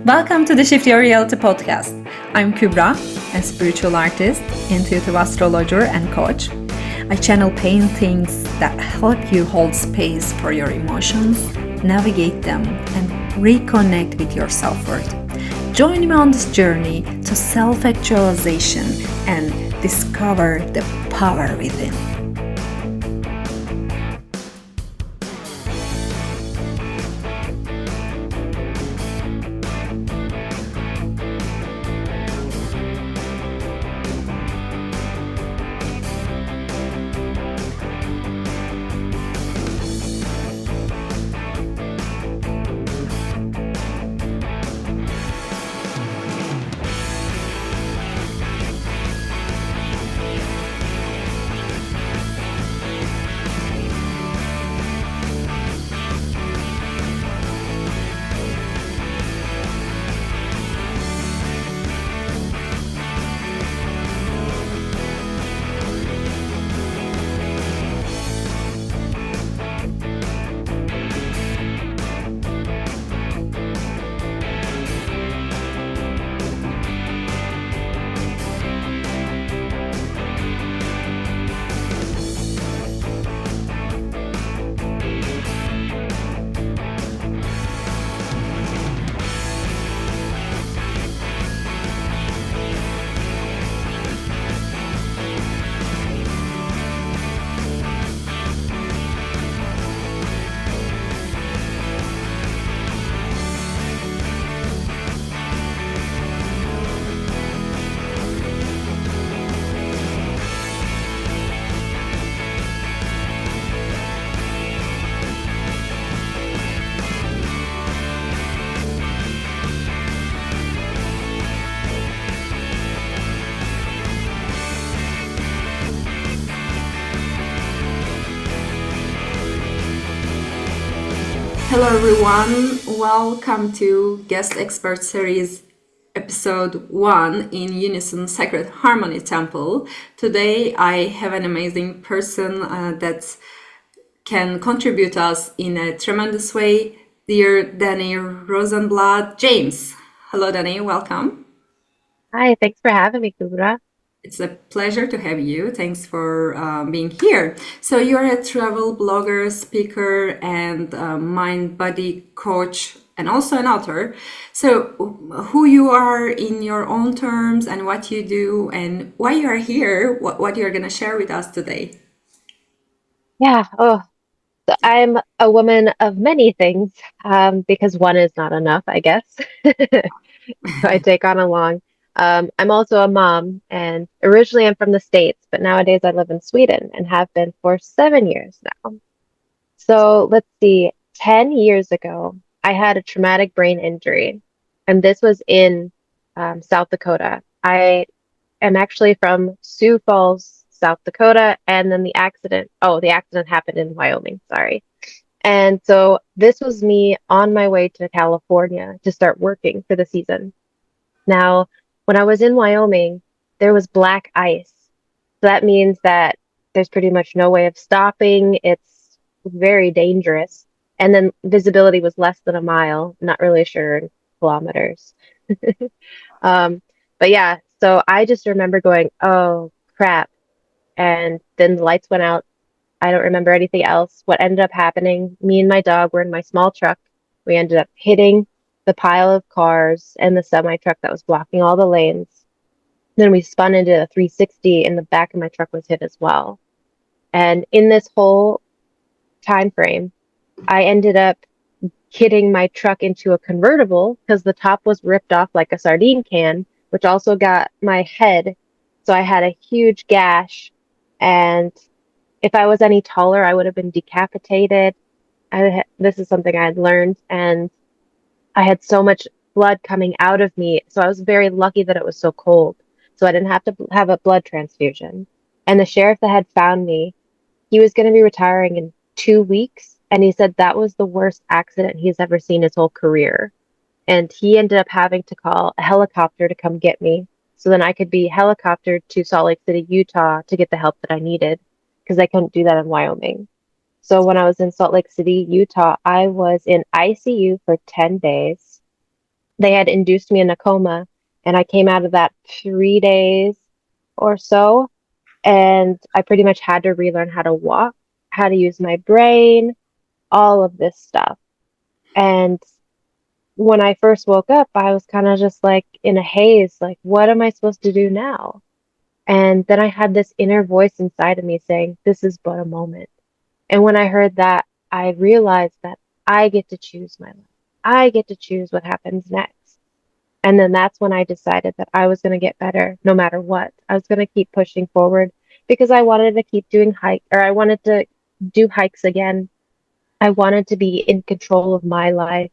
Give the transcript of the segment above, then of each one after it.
Welcome to the Shift Your Reality podcast. I'm Kubra, a spiritual artist, intuitive astrologer, and coach. I channel paintings that help you hold space for your emotions, navigate them, and reconnect with your self-worth. Join me on this journey to self-actualization and discover the power within. Hello everyone, welcome to Guest Expert Series episode 1 in Unison Sacred Harmony Temple. Today I have an amazing person that can contribute us in a tremendous way, dear Dani Rosenbland. James. Hello Dani, welcome. Hi, thanks for having me, Kubra. It's a pleasure to have you. Thanks for being here. So you're a travel blogger, speaker, and mind-body coach, and also an author. So who you are in your own terms and what you do and why you are here, what you're going to share with us today. So I'm a woman of many things, because one is not enough, I guess. So I take on along. I'm also a mom, and originally I'm from the States, but nowadays I live in Sweden and have been for 7 years now. So let's see, 10 years ago, I had a traumatic brain injury, and this was in South Dakota. I am actually from Sioux Falls, South Dakota, and then the accident happened in Wyoming, sorry. And so this was me on my way to California to start working for the season. Now, when I was in Wyoming, there was black ice. So that means that there's pretty much no way of stopping. It's very dangerous. And then visibility was less than a mile, not really sure in kilometers. Um, but yeah, so I just remember going, oh crap. And then the lights went out. I don't remember anything else. What ended up happening, me and my dog were in my small truck. We ended up hitting the pile of cars and the semi truck that was blocking all the lanes. Then we spun into a 360 and the back of my truck was hit as well. And in this whole time frame, I ended up hitting my truck into a convertible because the top was ripped off like a sardine can, which also got my head. So I had a huge gash. And if I was any taller, I would have been decapitated. This is something I had learned, and I had so much blood coming out of me. So I was very lucky that it was so cold. So I didn't have to have a blood transfusion. And the sheriff that had found me, he was going to be retiring in 2 weeks. And he said that was the worst accident he's ever seen his whole career. And he ended up having to call a helicopter to come get me. So then I could be helicoptered to Salt Lake City, Utah to get the help that I needed because I couldn't do that in Wyoming. So when I was in Salt Lake City, Utah, I was in ICU for 10 days. They had induced me in a coma, and I came out of that 3 days or so, and I pretty much had to relearn how to walk, how to use my brain, all of this stuff. And when I first woke up, I was kind of just like in a haze, like, what am I supposed to do now? And then I had this inner voice inside of me saying, this is but a moment. And when I heard that, I realized that I get to choose my life. I get to choose what happens next. And then that's when I decided that I was going to get better no matter what. I was going to keep pushing forward because I wanted to keep doing I wanted to do hikes again. I wanted to be in control of my life.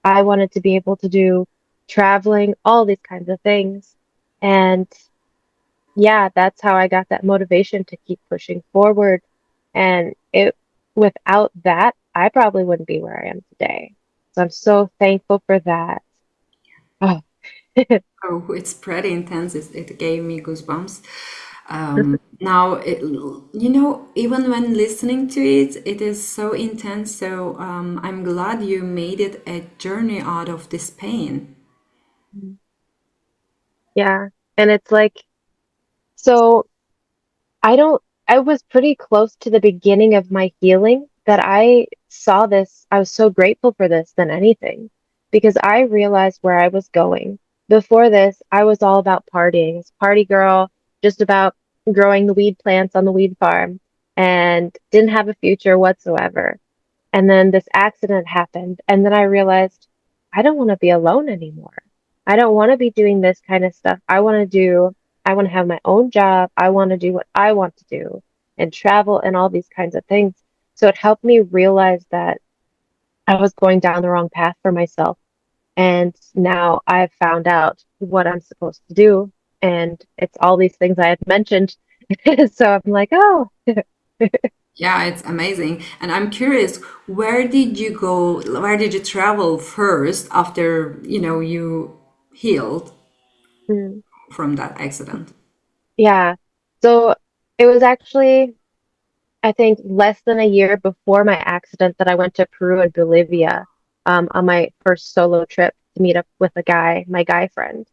I wanted to be able to do traveling, all these kinds of things. And yeah, that's how I got that motivation to keep pushing forward. And without that, I probably wouldn't be where I am today. So I'm so thankful for that. Oh. Oh, it's pretty intense. It gave me goosebumps. Now, even when listening to it, it is so intense. So I'm glad you made it a journey out of this pain. Yeah. And it's like, so I don't, I was pretty close to the beginning of my healing that I saw this. I was so grateful for this than anything because I realized where I was going. Before this, I was all about partying. As a party girl, just about growing the weed plants on the weed farm and didn't have a future whatsoever. And then this accident happened. And then I realized I don't want to be alone anymore. I don't want to be doing this kind of stuff. I want to have my own job. I want to do what I want to do and travel and all these kinds of things. So it helped me realize that I was going down the wrong path for myself. And now I've found out what I'm supposed to do. And it's all these things I had mentioned. So I'm like, oh, Yeah, it's amazing. And I'm curious, where did you go? Where did you travel first after, you healed hmm, from that accident? yeah. So it was actually I think less than a year before my accident that I went to Peru and Bolivia on my first solo trip to meet up with my guy friend.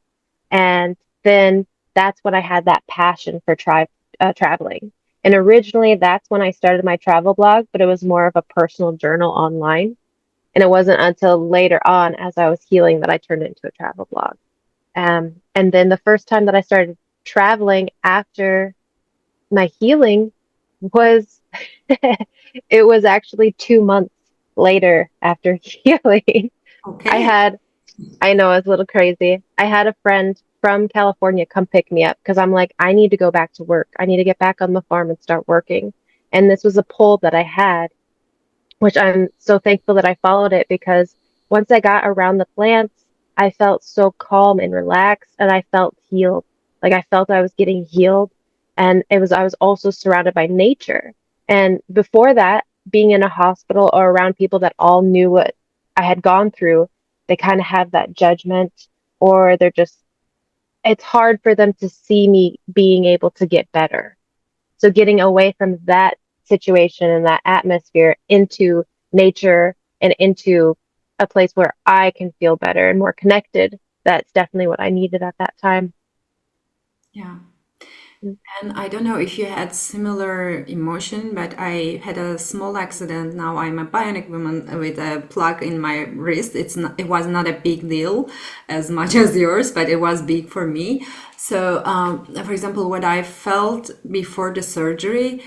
And then that's when I had that passion for traveling. And originally, that's when I started my travel blog, but it was more of a personal journal online. And it wasn't until later on, as I was healing, that I turned it into a travel blog. And then the first time that I started traveling after my healing was it was actually 2 months later after healing. I Okay. had, I know it's a little crazy. I had a friend from California come pick me up because I'm like, I need to go back to work. I need to get back on the farm and start working. And this was a pole that I had, which I'm so thankful that I followed it because once I got around the plants, I felt so calm and relaxed and I felt healed. Like I felt I was getting healed. And I was also surrounded by nature. And before that, being in a hospital or around people that all knew what I had gone through, they kind of have that judgment or it's hard for them to see me being able to get better. So getting away from that situation and that atmosphere into nature and into a place where I can feel better and more connected, that's definitely what I needed at that time. Yeah. And I don't know if you had similar emotion, but I had a small accident. Now I'm a bionic woman with a plug in my wrist. It was not a big deal as much as yours, but it was big for me. So, for example, what I felt before the surgery,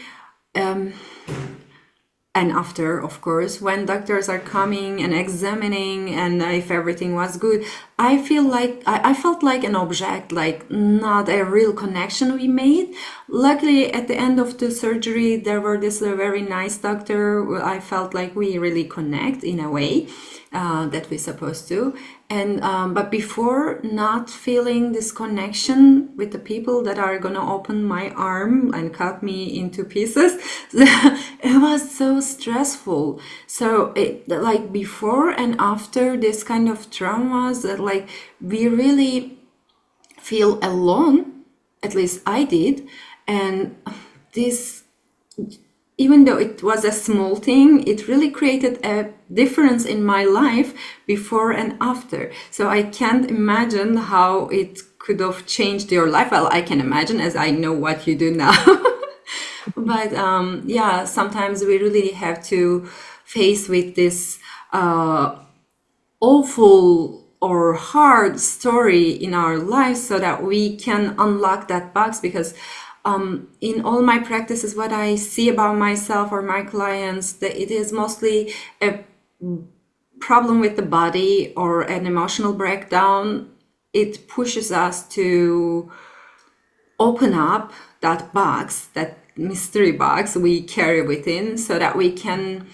and after, of course, when doctors are coming and examining and if everything was good, I felt like an object, like not a real connection we made. Luckily, at the end of the surgery, there were this very nice doctor. I felt like we really connect in a way that we're supposed to. And but before, not feeling this connection with the people that are gonna open my arm and cut me into pieces, it was so stressful. So like before and after this kind of traumas, that like we really feel alone. At least I did, and this even though it was a small thing, it really created a difference in my life before and after. So I can't imagine how it could have changed your life. Well, I can imagine as I know what you do now. But yeah, sometimes we really have to face with this awful or hard story in our lives so that we can unlock that box. Because in all my practices, what I see about myself or my clients, that it is mostly a problem with the body or an emotional breakdown. It pushes us to open up that box, that mystery box we carry within, so that we can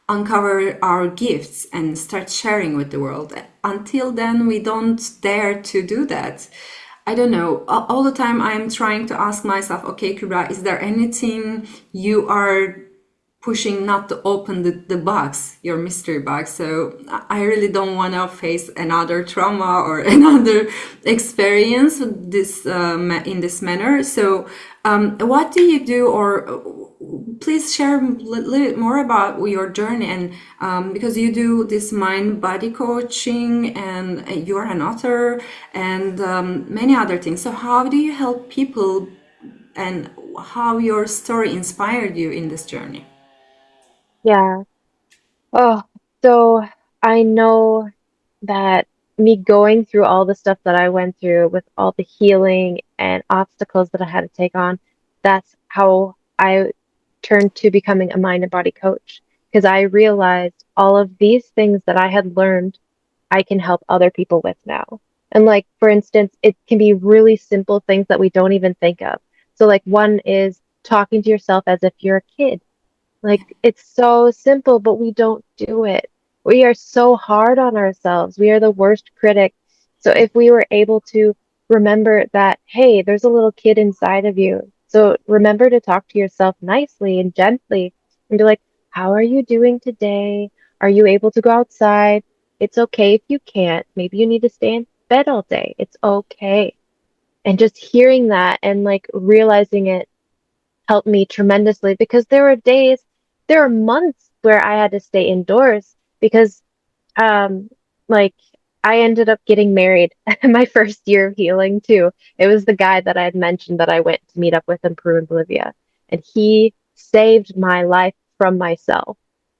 uncover our gifts and start sharing with the world. Until then, we don't dare to do that. I don't know. All the time, I'm trying to ask myself, okay, Kubra, is there anything you are pushing not to open the box, your mystery box? So I really don't want to face another trauma or another experience this in this manner. So what do you do, or please share a little bit more about your journey? And because you do this mind body coaching, and you're an author, and many other things. So how do you help people, and how your story inspired you in this journey? Yeah. Oh, so I know that me going through all the stuff that I went through with all the healing and obstacles that I had to take on, that's how I turned to becoming a mind and body coach. Because I realized all of these things that I had learned, I can help other people with now. And like, for instance, it can be really simple things that we don't even think of. So like one is talking to yourself as if you're a kid. Like it's so simple, but we don't do it. We are so hard on ourselves. We are the worst critic. So if we were able to remember that, hey, there's a little kid inside of you. So remember to talk to yourself nicely and gently and be like, how are you doing today? Are you able to go outside? It's okay if you can't. Maybe you need to stay in bed all day. It's okay. And just hearing that and like realizing it helped me tremendously because there were months where I had to stay indoors because, um, like I ended up getting married my first year of healing too. It was the guy that I had mentioned that I went to meet up with in Peru and Bolivia, and he saved my life from myself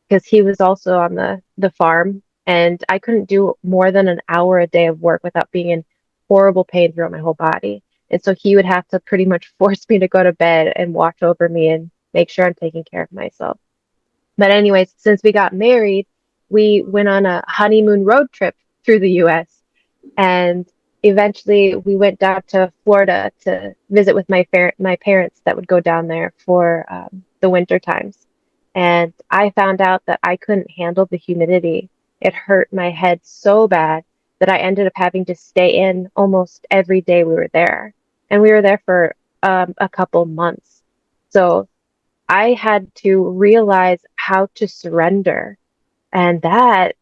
because he was also on the farm, and I couldn't do more than an hour a day of work without being in horrible pain throughout my whole body. And so he would have to pretty much force me to go to bed and watch over me and make sure I'm taking care of myself. But anyways, since we got married, we went on a honeymoon road trip through the US, and eventually we went down to Florida to visit with my parents that would go down there for the winter times. And I found out that I couldn't handle the humidity. It hurt my head so bad that I ended up having to stay in almost every day we were there. And we were there for a couple months. So I had to realize how to surrender. And that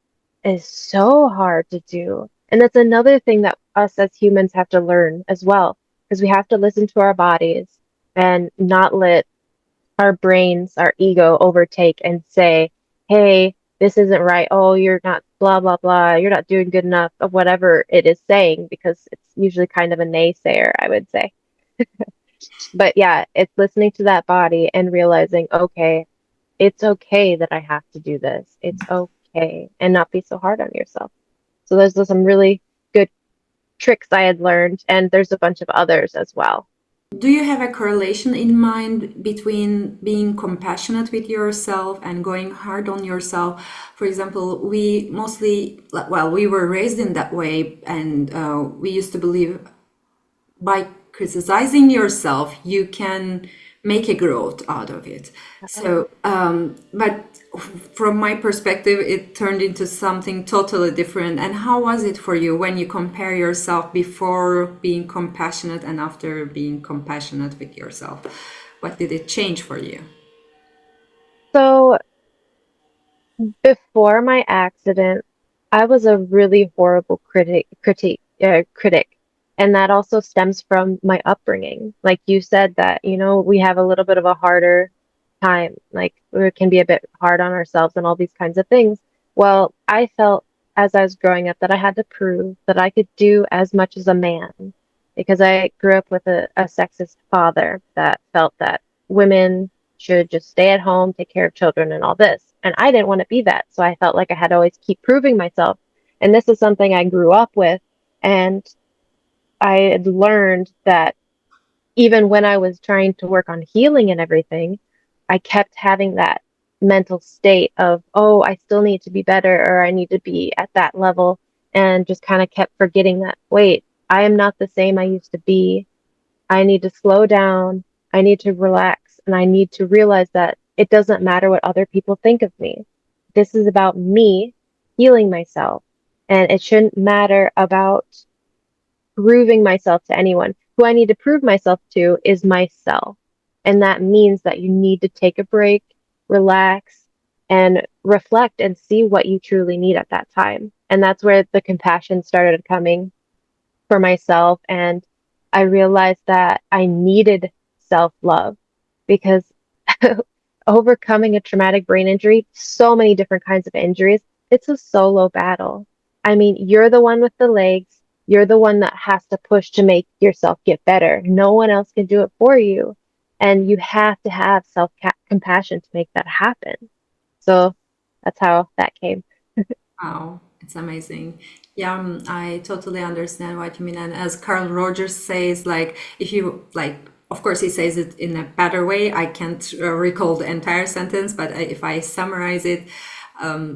is so hard to do. And that's another thing that us as humans have to learn as well, because we have to listen to our bodies and not let our brains, our ego overtake and say, hey, this isn't right. Oh, you're not blah, blah, blah. You're not doing good enough of whatever it is saying, because it's usually kind of a naysayer, I would say. But yeah, it's listening to that body and realizing, okay, it's okay that I have to do this. It's okay. And not be so hard on yourself. So those are some really good tricks I had learned, and there's a bunch of others as well. Do you have a correlation in mind between being compassionate with yourself and going hard on yourself? For example, we mostly, well, we were raised in that way, and we used to believe by criticizing yourself, you can make a growth out of it. So, but from my perspective, it turned into something totally different. And how was it for you when you compare yourself before being compassionate and after being compassionate with yourself? What did it change for you? So before my accident, I was a really horrible critic. And that also stems from my upbringing. Like you said that, we have a little bit of a harder time. Like we can be a bit hard on ourselves and all these kinds of things. Well, I felt as I was growing up that I had to prove that I could do as much as a man because I grew up with a sexist father that felt that women should just stay at home, take care of children, and all this. And I didn't want to be that. So I felt like I had to always keep proving myself. And this is something I grew up with. And I had learned that even when I was trying to work on healing and everything, I kept having that mental state of, oh, I still need to be better or I need to be at that level. And just kind of kept forgetting that, wait, I am not the same I used to be. I need to slow down. I need to relax. And I need to realize that it doesn't matter what other people think of me. This is about me healing myself. And it shouldn't matter about proving myself to anyone. Who I need to prove myself to is myself. And that means that you need to take a break, relax, and reflect and see what you truly need at that time. And that's where the compassion started coming for myself. And I realized that I needed self love because overcoming a traumatic brain injury, so many different kinds of injuries, it's a solo battle. I mean, you're the one with the legs, you're the one that has to push to make yourself get better. No one else can do it for you. And you have to have self compassion to make that happen. So that's how that came. Wow, it's amazing. Yeah, I totally understand what you mean. And as Carl Rogers says, like, if you like, of course, he says it in a better way. I can't recall the entire sentence, but if I summarize it,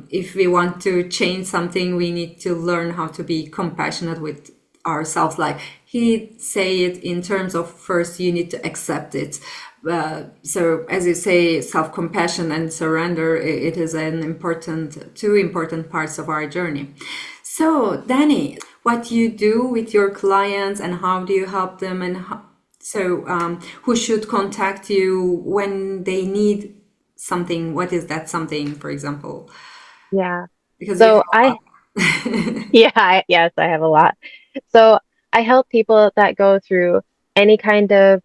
if we want to change something, we need to learn how to be compassionate with ourselves. Like he say it in terms of first, you need to accept it. So as you say, self-compassion and surrender, it is an important, two important parts of our journey. So Danny, what you do with your clients and how do you help them and how, so who should contact you when they need something? What is that something, for example? Yeah. Because you have So a I lot. Yeah, yes, I have a lot. So I help people that go through any kind of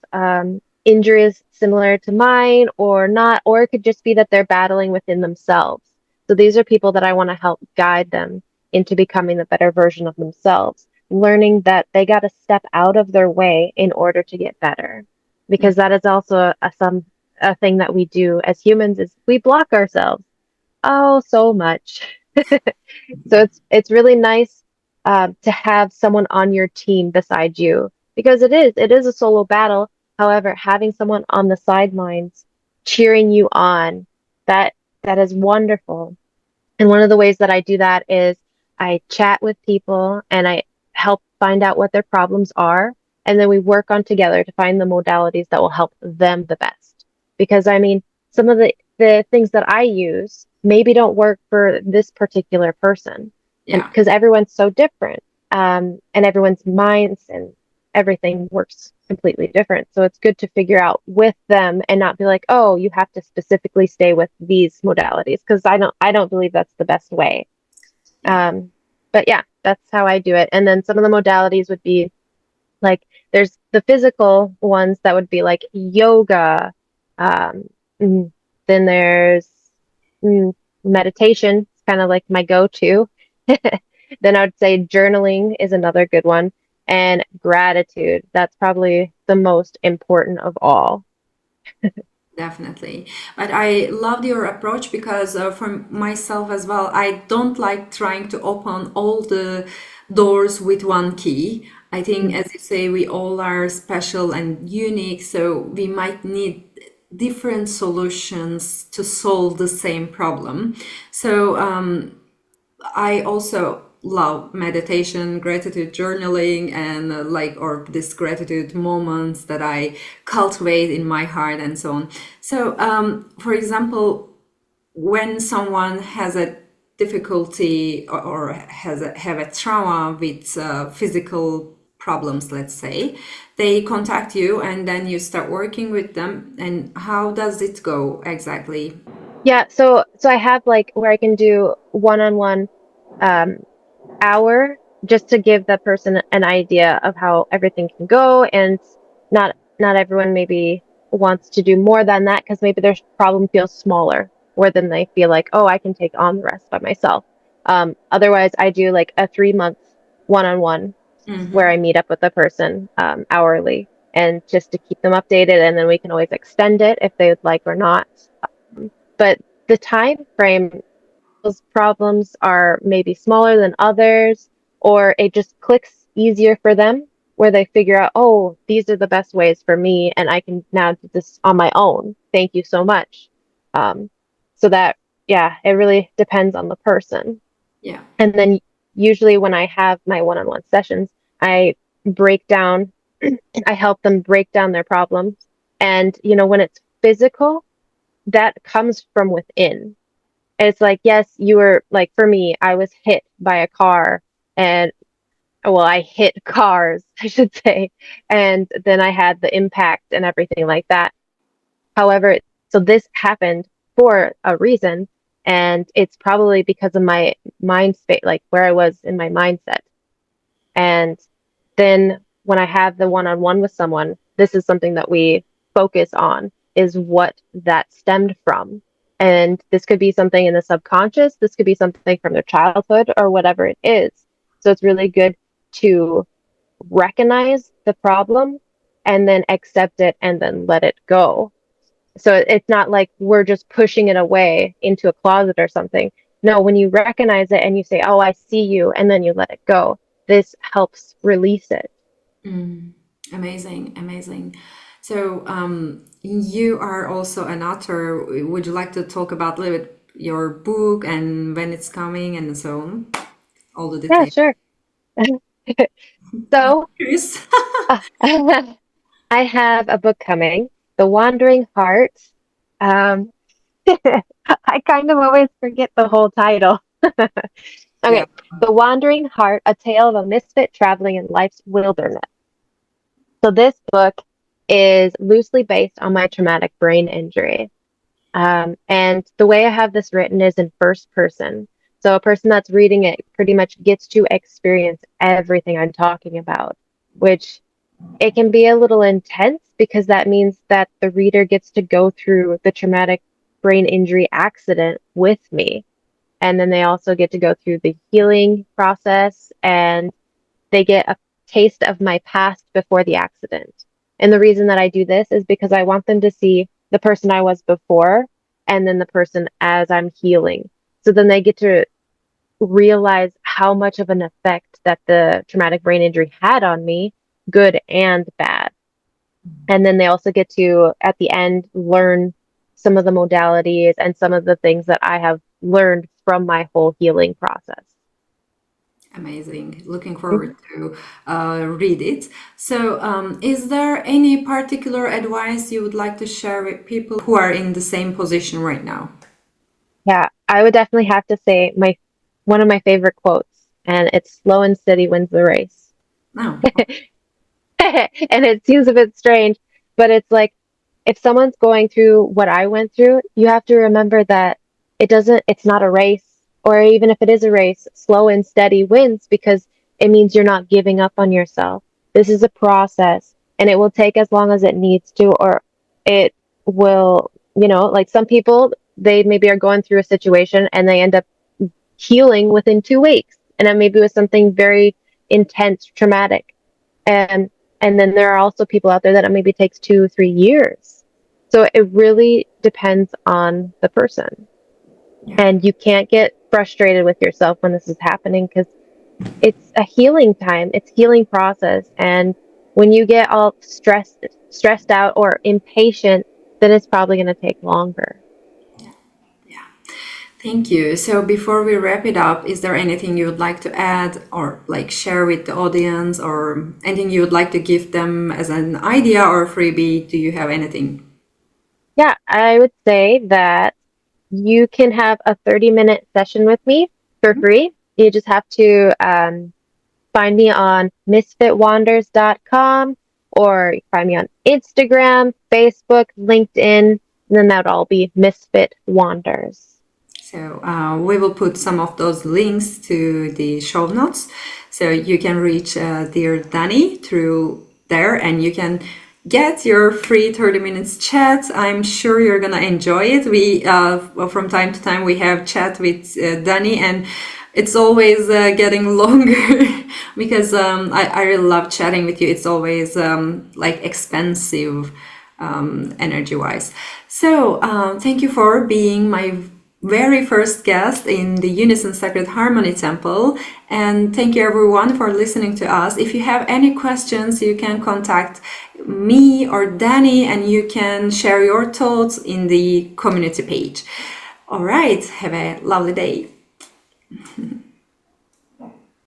injuries similar to mine or not, or it could just be that they're battling within themselves. So these are people that I want to help guide them into becoming the better version of themselves, learning that they got to step out of their way in order to get better. Because that is also a thing that we do as humans is we block ourselves. Oh, so much. So it's really nice to have someone on your team beside you because it is a solo battle. However, having someone on the sidelines cheering you on, that that is wonderful. And one of the ways that I do that is I chat with people and I help find out what their problems are. And then we work on together to find the modalities that will help them the best. Because I mean, some of the things that I use maybe don't work for this particular person. And Yeah. because everyone's so different, and everyone's minds and everything works completely different. So it's good to figure out with them and not be like, oh, you have to specifically stay with these modalities because I don't believe that's the best way. Yeah. Um, but yeah, that's how I do it. And then some of the modalities would be like there's the physical ones that would be like yoga. Um, mm, then there's mm, meditation. It's kind of like my go-to. Then I would say journaling is another good one. And gratitude. That's probably the most important of all. Definitely. But I loved your approach because for myself as well, I don't like trying to open all the doors with one key. I think, Mm. as you say, we all are special and unique, so we might need different solutions to solve the same problem. So, I also love meditation, gratitude journaling, and like, or this gratitude moments that I cultivate in my heart and so on. So, for example, when someone has a difficulty or have a trauma with physical problems, let's say, they contact you and then you start working with them. And how does it go exactly? Yeah, so I have like where I can do one-on-one um hour just to give the person an idea of how everything can go and not everyone maybe wants to do more than that because maybe their problem feels smaller, where then they feel like, oh, I can take on the rest by myself. Otherwise, I do like a 3 month one-on-one where I meet up with the person hourly and just to keep them updated, and then we can always extend it if they would like or not. But the time frame, those problems are maybe smaller than others, or it just clicks easier for them where they figure out, oh, these are the best ways for me, and I can now do this on my own. Thank you so much. So that, yeah, it really depends on the person. Yeah. And then usually when I have my one-on-one sessions, I break down, I help them break down their problems. And, when it's physical, that comes from within. It's like, yes, you were like, for me, I was hit by a car and, well, I hit cars, I should say. And then I had the impact and everything like that. However, so this happened for a reason, and it's probably because of my mind state, like where I was in my mindset. And then when I have the one-on-one with someone, this is something that we focus on, is what that stemmed from. And this could be something in the subconscious, this could be something from their childhood or whatever it is. So it's really good to recognize the problem and then accept it and then let it go. So it's not like we're just pushing it away into a closet or something. No, when you recognize it and you say, oh, I see you, and then you let it go, this helps release it. Amazing, amazing. So, you are also an author. Would you like to talk about a little bit your book and when it's coming and so on? All the Yeah, details. sure. So Curious. uh, I have a book coming, The Wandering Heart. Um, I kind of always forget the whole title. Yeah. Okay, The Wandering Heart, a tale of a misfit traveling in life's wilderness. So this book is loosely based on my traumatic brain injury. And the way I have this written is in first person. So a person that's reading it pretty much gets to experience everything I'm talking about, which it can be a little intense because that means that the reader gets to go through the traumatic brain injury accident with me. And then they also get to go through the healing process, and they get a taste of my past before the accident. And the reason that I do this is because I want them to see the person I was before and then the person as I'm healing. So then they get to realize how much of an effect that the traumatic brain injury had on me, good and bad. And then they also get to, at the end, learn some of the modalities and some of the things that I have learned from my whole healing process. Amazing. Looking forward Mhm. to read it. So, is there any particular advice you would like to share with people who are in the same position right now? Yeah, I would definitely have to say my one of my favorite quotes, and it's slow and steady wins the race. No. And it seems a bit strange, but it's like if someone's going through what I went through, you have to remember that it's not a race, or even if it is a race, slow and steady wins because it means you're not giving up on yourself. This is a process, and it will take as long as it needs to, or it will, like some people, they maybe are going through a situation and they end up healing within 2 weeks. And it maybe was something very intense, traumatic. And and then there are also people out there that it maybe takes 2, 3 years. So it really depends on the person. Yeah. And you can't get frustrated with yourself when this is happening because it's a healing time, it's healing process. And when you get all stressed out or impatient, then it's probably going to take longer. Yeah. Thank you. So before we wrap it up, is there anything you would like to add or like share with the audience or anything you would like to give them as an idea or freebie? Do you have anything? Yeah, I would say that you can have a 30-minute session with me for free. You just have to find me on misfitwanders.com, or find me on Instagram, Facebook, LinkedIn, and then that would all be Misfit Wanders. So we will put some of those links to the show notes, so you can reach dear Dani through there, and you can get your free 30 minutes chat. I'm sure you're gonna enjoy it. We well, from time to time we have chat with Dani, and it's always getting longer because I really love chatting with you. It's always like expensive energy wise. So thank you for being my very first guest in the Unison Sacred Harmony Temple. And thank you everyone for listening to us. If you have any questions, you can contact me or Dani, and you can share your thoughts in the community page. All right, have a lovely day.